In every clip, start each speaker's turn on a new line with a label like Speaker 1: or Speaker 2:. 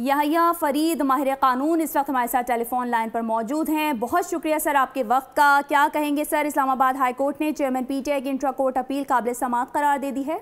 Speaker 1: याहिया फरीद माहिर कानून इस वक्त हमारे साथ टेलीफोन लाइन पर मौजूद हैं। बहुत शुक्रिया सर आपके वक्त का। क्या कहेंगे सर, इस्लामाबाद हाई कोर्ट ने चेयरमैन पीटीआई की इंट्रा कोर्ट अपील काबिल समाअत करार दे दी है।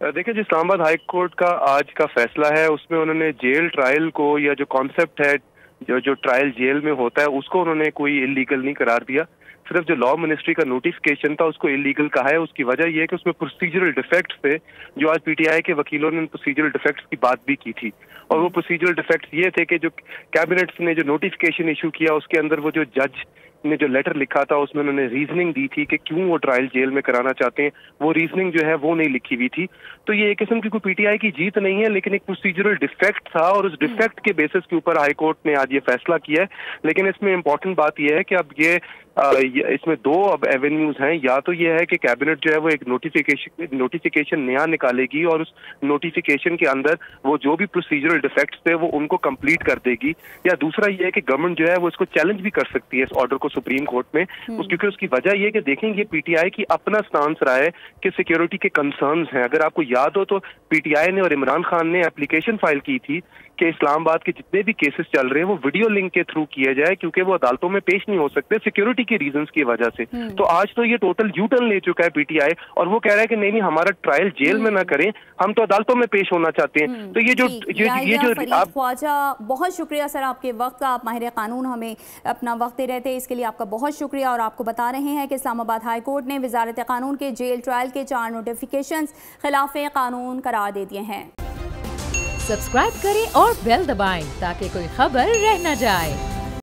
Speaker 2: देखिए, जो इस्लामाबाद हाई कोर्ट का आज का फैसला है उसमें उन्होंने जेल ट्रायल को, या जो कॉन्सेप्ट है जो ट्रायल जेल में होता है, उसको उन्होंने कोई इलीगल नहीं करार दिया। सिर्फ जो लॉ मिनिस्ट्री का नोटिफिकेशन था उसको इलीगल कहा है। उसकी वजह यह है कि उसमें प्रोसीजरल डिफेक्ट्स थे, जो आज पीटीआई के वकीलों ने प्रोसीजरल डिफेक्ट्स की बात भी की थी। और वो प्रोसीजरल डिफेक्ट्स ये थे कि जो कैबिनेट ने जो नोटिफिकेशन इशू किया उसके अंदर वो जो जज ने जो लेटर लिखा था उसमें उन्होंने रीजनिंग दी थी कि क्यों वो ट्रायल जेल में कराना चाहते हैं, वो रीजनिंग जो है वो नहीं लिखी हुई थी। तो ये एक किस्म की कोई पीटीआई की जीत नहीं है, लेकिन एक प्रोसीजरल डिफेक्ट था और उस डिफेक्ट के बेसिस के ऊपर हाई कोर्ट ने आज ये फैसला किया है। लेकिन इसमें इंपॉर्टेंट बात यह है कि अब इसमें दो अब एवेन्यूज हैं। या तो ये है कि कैबिनेट जो है वो एक नोटिफिकेशन नया निकालेगी और उस नोटिफिकेशन के अंदर वो जो भी प्रोसीजरल डिफेक्ट्स थे वो उनको कंप्लीट कर देगी, या दूसरा ये है कि गवर्नमेंट जो है वो इसको चैलेंज भी कर सकती है इस ऑर्डर को सुप्रीम कोर्ट में। क्योंकि उसकी वजह ये कि देखेंगे पीटीआई की अपना स्टांस रहा है कि सिक्योरिटी के कंसर्न्स हैं। अगर आपको याद हो तो पीटीआई ने और इमरान खान ने एप्लीकेशन फाइल की थी कि इस्लामाबाद के जितने भी केसेस चल रहे हैं वो वीडियो लिंक के थ्रू किया जाए, क्योंकि वो अदालतों में पेश नहीं हो सकते सिक्योरिटी के रीजंस की वजह से। तो आज तो ये टोटल यू टर्न ले चुका है पीटीआई और वो कह रहा है कि नहीं हमारा ट्रायल जेल में ना करें, हम तो अदालतों में पेश होना चाहते हैं। तो ये जो
Speaker 1: आप ख्वाजा, बहुत शुक्रिया सर आपके वक्त का। आप माहिर कानून हमें अपना वक्त दे रहे थे, इसके लिए आपका बहुत शुक्रिया। और आपको बता रहे हैं कि इस्लामाबाद हाई कोर्ट ने वजारत कानून के जेल ट्रायल के 4 नोटिफिकेशंस खिलाफ कानून करार दे दिए हैं।
Speaker 3: सब्सक्राइब करें और बेल दबाएं ताकि कोई खबर रह न जाए।